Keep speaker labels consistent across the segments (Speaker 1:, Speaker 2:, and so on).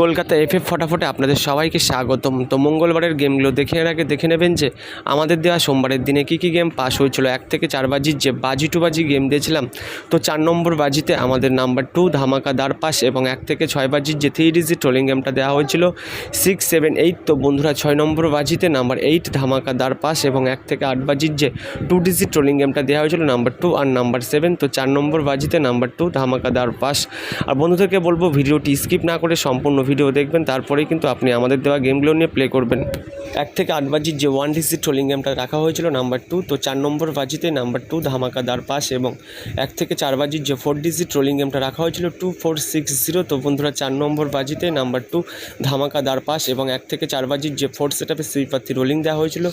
Speaker 1: Kolkata FF ফটাফটে আপনাদের সবাইকে স্বাগতম। তো মঙ্গলবারের গেমগুলো দেখে নেবেন যে আমাদের দেওয়া সোমবারের দিনে কী গেম পাস হয়েছিল। 1 থেকে 4 বাজির যে বাজি টু বাজি গেম দিয়েছিলাম, তো 4 নম্বর বাজিতে আমাদের নাম্বার 2 ধামাকাদার পাস এবং 1 থেকে 6 বাজির যে 3 ডিজিট ট্রোলিং গেমটা দেওয়া হয়েছিল 6, 7, 8। তো বন্ধুরা 6 নম্বর বাজিতে নাম্বার 8 ধামাকাদার পাস এবং 1 থেকে 8 বাজির যে 2 ডিজিট ট্রোলিং গেমটা দেওয়া হয়েছিল নাম্বার 2 আর নাম্বার 7। তো 4 নম্বর বাজিতে নাম্বার 2 ধামাকাদার পাস। আর বন্ধুদেরকে বলবো ভিডিওটি স্কিপ না করে সম্পূর্ণ ভিডিও দেখবেন, তারপরেই কিন্তু আপনি আমাদের দেওয়া গেমগুলো নিয়ে প্লে করবেন। 1 থেকে 8 বাজির যে 1 ডিজিট ট্রোলিং গেমটা রাখা হয়েছিল নাম্বার 2, তো 4 নম্বর বাজিতে নাম্বার 2 ধামাকাদার পাস এবং 1 থেকে 4 বাজির যে 4 ডিজিট ট্রোলিং গেমটা রাখা হয়েছিল 2460। তো বন্ধুরা 4 নম্বর বাজিতে নাম্বার 2 ধামাকাদার পাস এবং 1 থেকে 4 বাজির যে 4 সেটআপে শ্রীপাতি রোলিং দেওয়া হয়েছিল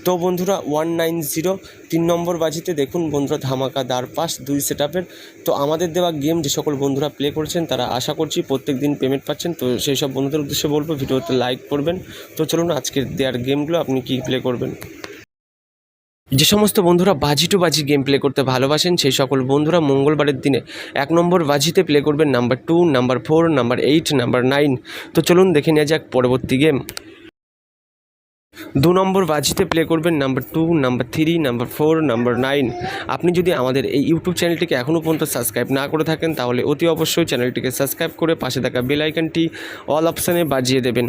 Speaker 1: তো বন্ধুরা 190। 3 নম্বর বাজিতে দেখুন বন্ধুরা ধামাকাদার পাস 2 সেটআপের। তো আমাদের দেওয়া গেম যে সকল বন্ধুরা প্লে করেছেন তারা আশা করছি প্রত্যেক দিন পেমেন্ট পাচ্ছেন। তো সেই সব বন্ধুদের উদ্দেশ্যে বলবো ভিডিওতে লাইক করবেন। তো চলুন আজকের দেওয়ার গেমগুলো আপনি কি প্লে করবেন। যে সমস্ত বন্ধুরা বাজি টু বাজি গেম প্লে করতে ভালোবাসেন সেই সকল বন্ধুরা মঙ্গলবারের দিনে 1 নম্বর বাজিতে প্লে করবেন নাম্বার 2, নাম্বার 4, নাম্বার 8, নাম্বার 9। তো চলুন দেখে নেওয়া যাক পরবর্তী গেম। 2 নম্বর বাজিতে প্লে করবেন নাম্বার 2, নাম্বার 3, নাম্বার 4, নাম্বার 9। আপনি যদি আমাদের এই ইউটিউব চ্যানেলটিকে এখনও পর্যন্ত সাবস্ক্রাইব না করে থাকেন তাহলে অতি অবশ্যই চ্যানেলটিকে সাবস্ক্রাইব করে পাশে থাকা বেল আইকনটি অল অপশানে বাজিয়ে দেবেন।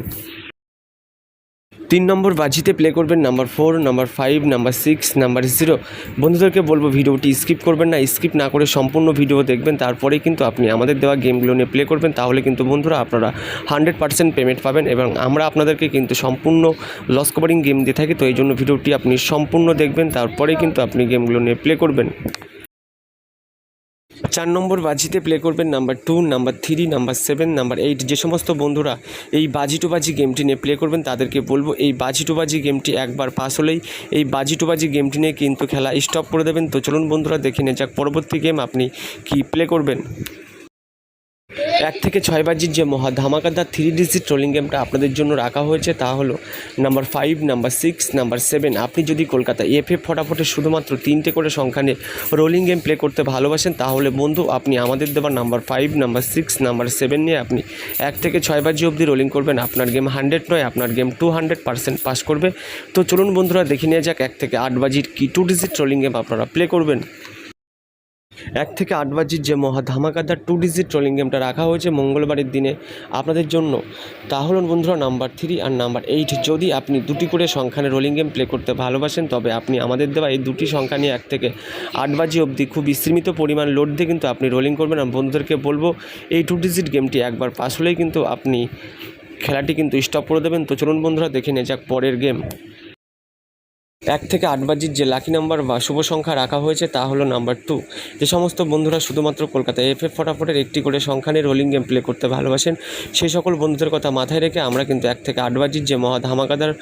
Speaker 1: 3 নম্বর বাজিতে প্লে করবেন নাম্বার 4, নাম্বার 5, নাম্বার 6, নাম্বার 0। বন্ধুদেরকে বলবো ভিডিওটি স্কিপ করবেন না, স্কিপ না করে সম্পূর্ণ ভিডিও দেখবেন, তারপরেই কিন্তু আপনি আমাদের দেওয়া গেমগুলো নিয়ে প্লে করবেন। তাহলে কিন্তু বন্ধুরা আপনারা 100% পেমেন্ট পাবেন এবং আমরা আপনাদেরকে কিন্তু সম্পূর্ণ লস কভারিং গেম দিয়ে থাকি। তো এই জন্য ভিডিওটি আপনি সম্পূর্ণ দেখবেন, তারপরেই কিন্তু আপনি গেমগুলো নিয়ে প্লে করবেন। 4 নম্বর বাজিতে প্লে করবেন নাম্বার 2, নাম্বার 3, নাম্বার 7, নাম্বার 8। যে সমস্ত বন্ধুরা এই বাজি টু বাজি গেমটি নিয়ে প্লে করবেন তাদেরকে বলবো এই বাজি টু বাজি গেমটি একবার পাস হলেই এই বাজি টু বাজি গেমটি নিয়ে কিন্তু খেলা স্টপ করে দেবেন। তো চলুন বন্ধুরা দেখে নিয়ে যাক পরবর্তী গেম আপনি কি প্লে করবেন। 1 থেকে 6 বাজির যে মহা ধামাকাদার 3 ডিজিট ট্রোলিং গেমটা আপনাদের জন্য রাখা হয়েছে তা হলো নাম্বার 5, নাম্বার 6, নাম্বার 7। আপনি যদি কলকাতা এফএফ ফটাফটে শুধুমাত্র 3টে করে সংখ্যা নিয়ে রোলিং গেম প্লে করতে ভালোবাসেন তাহলে বন্ধু আপনি আমাদের দেওয়া নাম্বার 5, নাম্বার 6, নাম্বার 7 নিয়ে আপনি 1 থেকে 6 বাজি অবধি রোলিং করবেন। আপনার গেম 100 নয়, আপনার গেম 200% পাস করবে। তো চলুন বন্ধুরা দেখে নেওয়া যাক 1 থেকে 8 বাজির কি 2 ডিজিট ট্রোলিং গেম আপনারা প্লে করবেন। 1 থেকে 8 বাজির যে মহা ধামাকাদার 2 ডিজিট ট্রোলিং গেমটা রাখা হয়েছে মঙ্গলবারের দিনে আপনাদের জন্য তা হলো বন্ধুরা নাম্বার 3 আর নাম্বার 8। যদি আপনি 2টি করে সংখ্যানে রোলিং গেম প্লে করতে ভালোবাসেন তবে আপনি আমাদের দেওয়া এই 2টি সংখ্যা নিয়ে 1 থেকে 8 বাজি অবধি খুব সীমিত পরিমাণ লোড দিয়ে কিন্তু আপনি রোলিং করবেন। আর বন্ধুদেরকে বলবো এই 2 ডিজিট গেমটি একবার পাস হলেই কিন্তু আপনি খেলাটি কিন্তু স্টপ করে দেবেন। তো চলুন বন্ধুরা দেখে নিয়ে যাক পরের গেম। 1 থেকে 8 বাজির যে লাকি নাম্বার বা শুভ সংখ্যা রাখা হয়েছে তা হলো নাম্বার 2। যে সমস্ত বন্ধুরা শুধুমাত্র কলকাতা এফএফ ফটাফটের একটি করে সংখ্যা নিয়ে রোলিং গেম প্লে করতে ভালোবাসেন সেই সকল বন্ধুদের কথা মাথায় রেখে আমরা কিন্তু 1 থেকে 8 বাজির যে মহা ধামাকাদার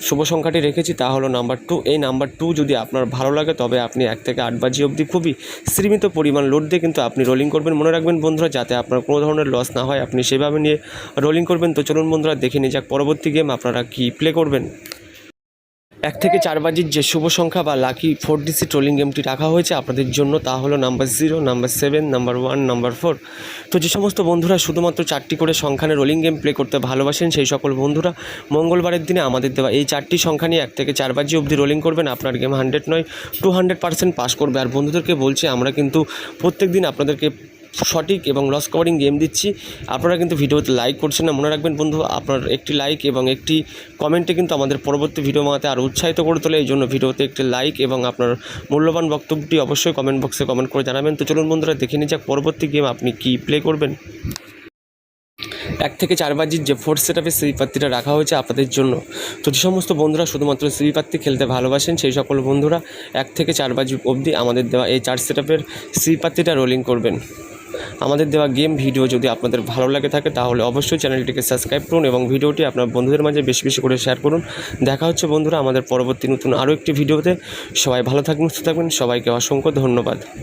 Speaker 1: শুভ সংখ্যাটি রেখেছি তা হলো নাম্বার 2। এই নাম্বার 2 যদি আপনার ভালো লাগে তবে আপনি 1 থেকে 8 বাজি অবধি খুবই সীমিত পরিমাণ লোড দিয়ে কিন্তু আপনি রোলিং করবেন। মনে রাখবেন বন্ধুরা যাতে আপনার কোনো ধরনের লস না হয় আপনি সেভাবে নিয়ে রোলিং করবেন। তো চলুন বন্ধুরা দেখে নিয়ে যাক পরবর্তী গেম আপনারা কি প্লে করবেন। 1 থেকে 4 বাজির যে শুভ সংখ্যা বা লাকি 4 ডিজিট ট্রোলিং গেমটি রাখা হয়েছে আপনাদের জন্য তা হলো নাম্বার 0, নাম্বার 7, নাম্বার 1, নাম্বার 4। তো যে সমস্ত বন্ধুরা শুধুমাত্র 4টি করে সংখ্যানে রোলিং গেম প্লে করতে ভালোবাসেন সেই সকল বন্ধুরা মঙ্গলবারের দিনে আমাদের দেওয়া এই 4টি সংখ্যা নিয়ে 1 থেকে 4 বাজি অবধি রোলিং করবেন। আপনার গেম 100 নয় 200% পাস করবে। আর বন্ধুদেরকে বলছি আমরা কিন্তু প্রত্যেক দিন আপনাদেরকে সঠিক এবং লস কভারিং গেম দিচ্ছি। আপনারা কিন্তু ভিডিওতে লাইক করছেন না, মনে রাখবেন বন্ধু আপনার একটি লাইক এবং একটি কমেন্টে কিন্তু আমাদের পরবর্তী ভিডিও বানাতে আরও উৎসাহিত করে তোলে। এই জন্য ভিডিওতে একটি লাইক এবং আপনার মূল্যবান বক্তব্যটি অবশ্যই কমেন্ট বক্সে কমেন্ট করে জানাবেন। তো চলুন বন্ধুরা দেখে নিয়ে যাক পরবর্তী গেম আপনি কি প্লে করবেন। 1 থেকে 4 বাজির যে 4 সেটআপে শ্রীপাত্তিটা রাখা হয়েছে আপনাদের জন্য। তো যে সমস্ত বন্ধুরা শুধুমাত্র শ্রীপাত্তি খেলতে ভালোবাসেন সেই সকল বন্ধুরা 1 থেকে 4 বাজি অবধি আমাদের দেওয়া এই 4 সেটআপের শ্রীপাত্তিটা রোলিং করবেন। আমাদের দেওয়া গেম ভিডিও যদি আপনাদের ভালো লাগে থাকে তাহলে অবশ্যই চ্যানেলটিকে সাবস্ক্রাইব করুন এবং ভিডিওটি আপনার বন্ধুদের মাঝে বেশি বেশি করে শেয়ার করুন। দেখা হচ্ছে বন্ধুরা আমাদের পরবর্তী নতুন আরও একটি ভিডিওতে। সবাই ভালো থাকবেন, সুস্থ থাকবেন, সবাইকে অসংখ্য ধন্যবাদ।